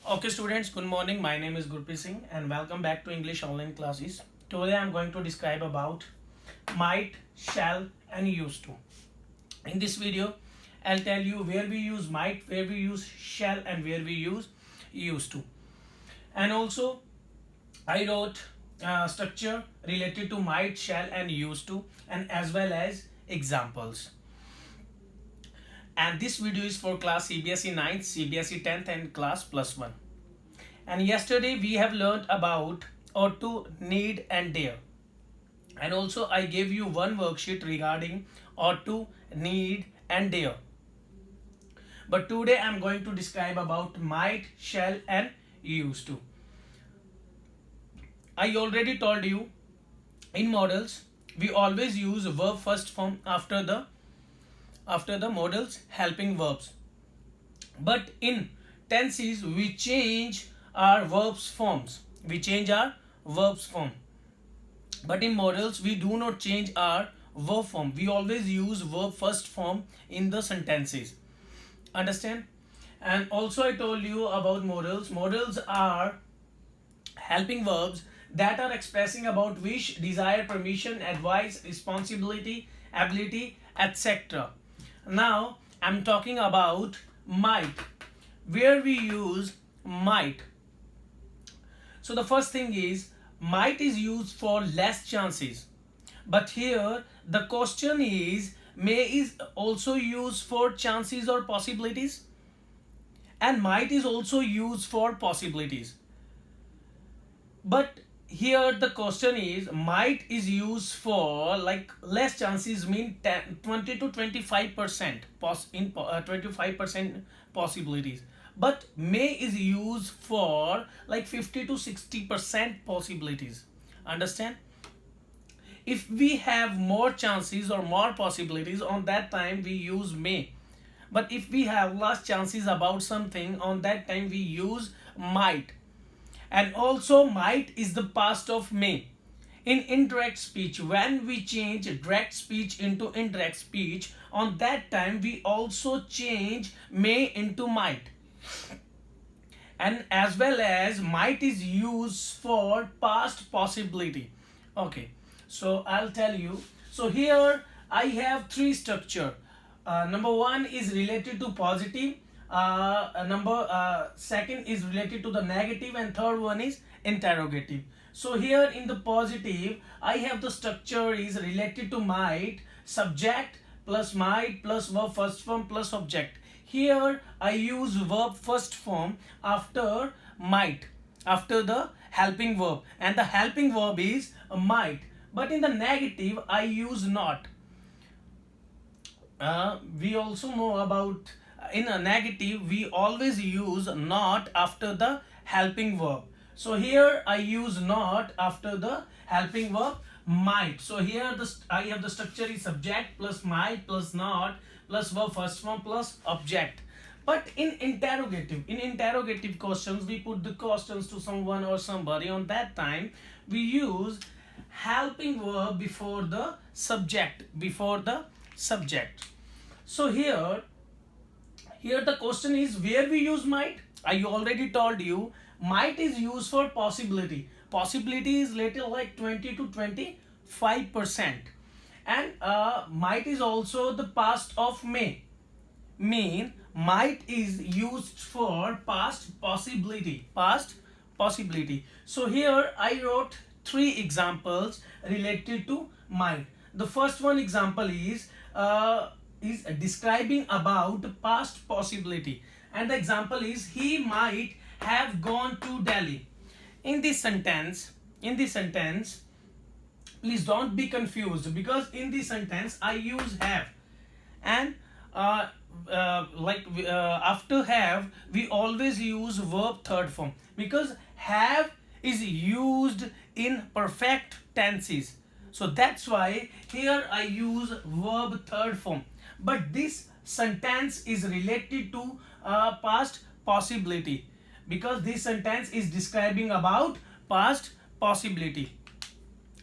Okay students, good morning. My name is Gurpreet Singh and welcome back to English online classes. Today I am going to describe about might, shall and used to. In this video, I'll tell you where we use might, where we use shall and where we use used to. And also I wrote structure related to might, shall and used to, and as well as examples. And this video is for class CBSE 9th, CBSE 10th and class plus 1. And yesterday we have learned about ought to, need and dare. And also I gave you one worksheet regarding ought to, need and dare. But today I am going to describe about might, shall and used to. I already told you in models we always use verb first form after the models helping verbs. But in tenses we change our verbs forms. We change our verbs form. But in models we do not change our verb form. We always use verb first form in the sentences. Understand? And also I told you about modals. Modals are helping verbs that are expressing about wish, desire, permission, advice, responsibility, ability, etc. Now I'm talking about might, where we use might. So the first thing is might is used for less chances. But here the question is may is also used for chances or possibilities, and might is also used for possibilities. But here the question is might is used for like less chances mean 20 to 25% 25% possibilities, but may is used for like 50 to 60% possibilities. Understand? If we have more chances or more possibilities, on that time we use may. But if we have less chances about something, on that time we use might. And also might is the past of may. In indirect speech, when we change direct speech into indirect speech, on that time we also change may into might. And as well as might is used for past possibility. Okay, so I'll tell you. So here I have three structure. Number one is related to positive, number second is related to the negative, and third one is interrogative. So here in the positive I have the structure is related to might, subject plus might plus verb first form plus object. Here I use verb first form after might, after the helping verb, and the helping verb is might. But in the negative I use not. We also know about in a negative we always use not after the helping verb. So here I use not after the helping verb might. So here I have the structure is subject plus might plus not plus verb first form plus object. But in interrogative questions, we put the questions to someone or somebody. On that time we use helping verb before the subject, so here the question is where we use might. I already told you might is used for possibility. Possibility is little like 20 to 25%. And might is also the past of may. Mean might is used for past possibility. So here I wrote three examples related to might. The first one example is describing about past possibility, and the example is he might have gone to Delhi. In this sentence, please don't be confused, because in this sentence I use have, and after have we always use verb third form, because have is used in perfect tenses. So that's why here I use verb third form. But this sentence is related to past possibility, because this sentence is describing about past possibility.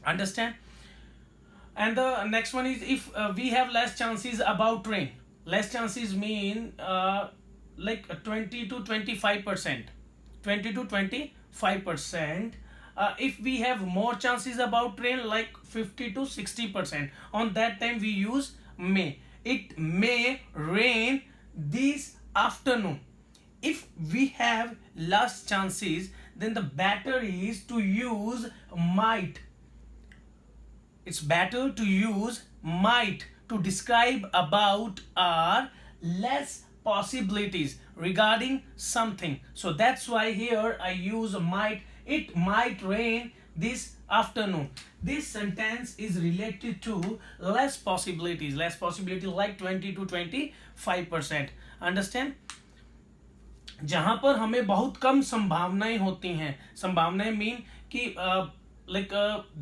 Understand? And the next one is if we have less chances about rain. Less chances mean like 20 to 25%. 20 to 25%. If we have more chances about rain, like 50 to 60%, on that time we use may. It may rain this afternoon. If we have less chances, then the better is to use might. It's better to use might to describe about our less possibilities regarding something. So that's why here I use might. It might rain this afternoon. This sentence is related to less possibilities. Less possibility like 20 to 25%. Understand? जहां पर हमें बहुत कम संभावनाएं होती हैं, संभावनाएं mean कि like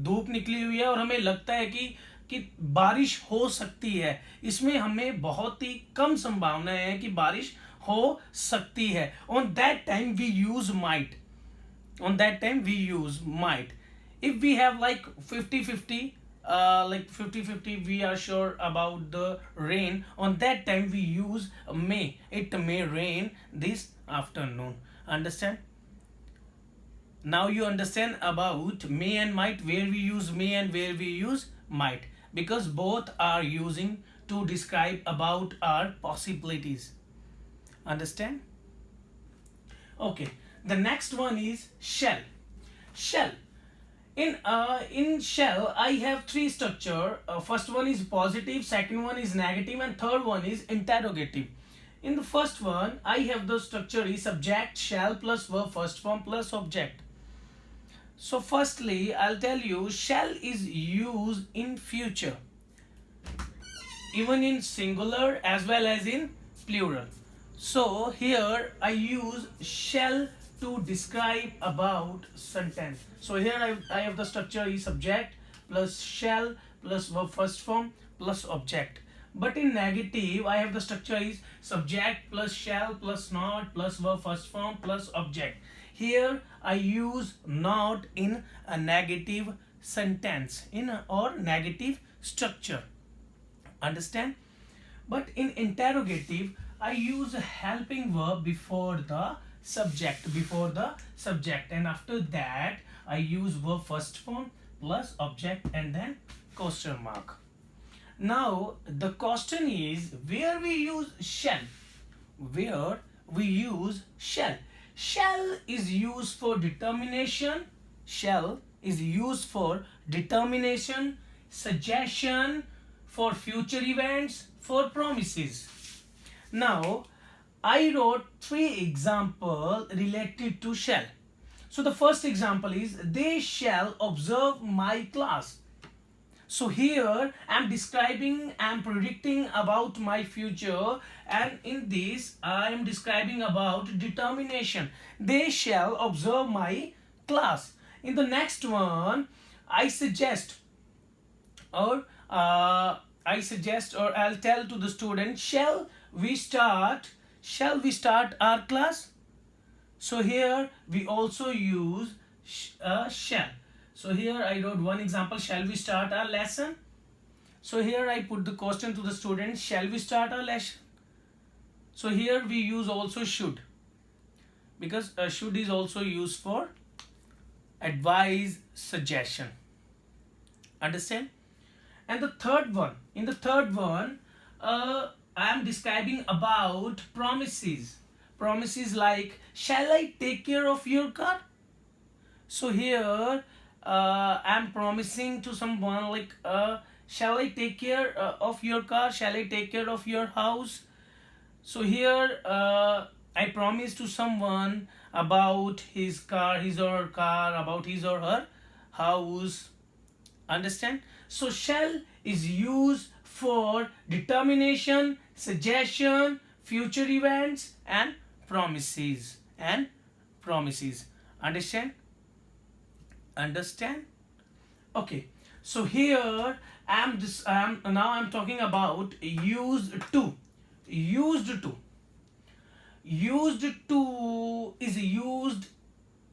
धूप निकली हुई है और हमें लगता है कि बारिश हो सकती है, इसमें हमें बहुत ही कम संभावनाएं हैं कि बारिश हो सकती है. On that time we use might. On that time we use might. If we have like 50-50, like 50-50 we are sure about the rain, on that time we use may. It may rain this afternoon. Understand? Now you understand about may and might, where we use may and where we use might, because both are using to describe about our possibilities. Understand? Okay. The next one is shall. Shall. In shall I have three structure. First one is positive, second one is negative, and third one is interrogative. In the first one, I have the structure is subject, shall plus verb first form plus object. So firstly, I'll tell you shall is used in future, even in singular as well as in plural. So here I use shall to describe about sentence. So here I have the structure is subject plus shall plus verb first form plus object. But in negative I have the structure is subject plus shall plus not plus verb first form plus object. Here I use not in a negative sentence, in a, or negative structure. Understand? But in interrogative I use a helping verb before the subject, and after that I use verb first form plus object and then question mark. Now the question is where we use shall. Where we use shall. Shall is used for determination. Shall is used for determination, suggestion, for future events, for promises. Now I wrote three examples related to shall. So the first example is they shall observe my class. So here I am describing, I am predicting about my future, and in this I am describing about determination. They shall observe my class. In the next one I suggest or I'll tell to the student, shall we start our class? So here we also use shall. So here I wrote one example, shall we start our lesson? So here I put the question to the student, shall we start our lesson? So here we use also should, because should is also used for advice, suggestion. Understand? And the third one, in the third one I am describing about promises. Promises like, shall I take care of your car? So here I am promising to someone like, shall I take care of your car? Shall I take care of your house? So here I promise to someone about his car, his or her car, about his or her house. Understand? So shall is used for determination, suggestion, future events, and promises. Understand? Okay. So here now I'm talking about used to. Used to is used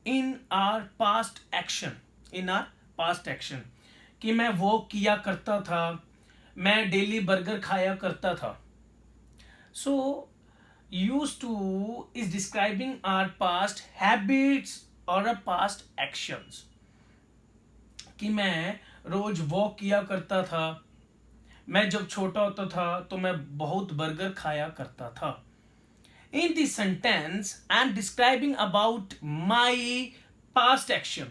in our past action. कि मैं वो किया करता था, मैं daily burger खाया करता था. So used to is describing our past habits or a past actions. कि मैं रोज वॉक किया करता था, मैं जब छोटा होता था तो मैं बहुत बर्गर खाया करता था. In this sentence I am describing about my past action,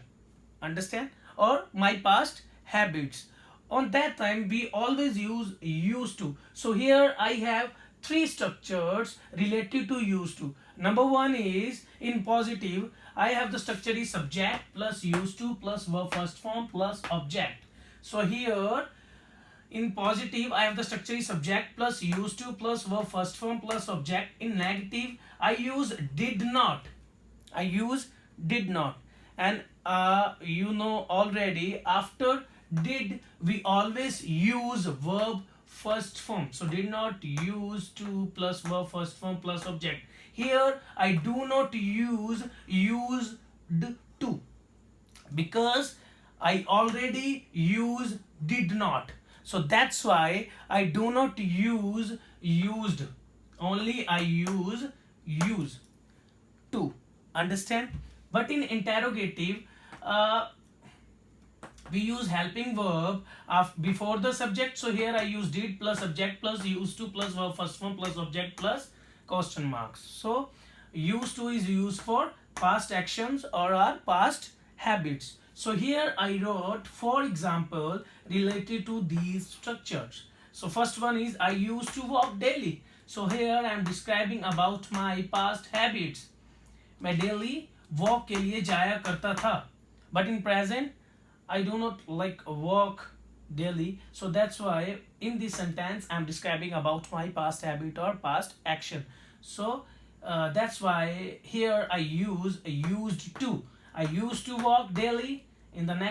understand, or my past habits. On that time we always use used to. So here I have three structures related to used to. Number one is in positive, I have the structure is subject plus used to plus verb first form plus object. So here in positive, I have the structure is subject plus used to plus verb first form plus object. In negative, I use did not. I use did not. And you know already, after did, we always use verb first form. So did not use to plus verb first form plus object. Here, I do not use used to because I already use did not. So that's why I do not use used. Only I use to. Understand? But in interrogative, we use helping verb before the subject. So here I use did plus subject plus used to plus verb first form plus object plus question marks. So used to is used for past actions or our past habits. So here I wrote for example related to these structures. So first one is I used to walk daily. So here I am describing about my past habits. मैं daily walk के लिए जाया करता था. But in present I do not like walk daily. So that's why in this sentence I'm describing about my past habit or past action. So that's why here I use used to. I used to walk daily. In the next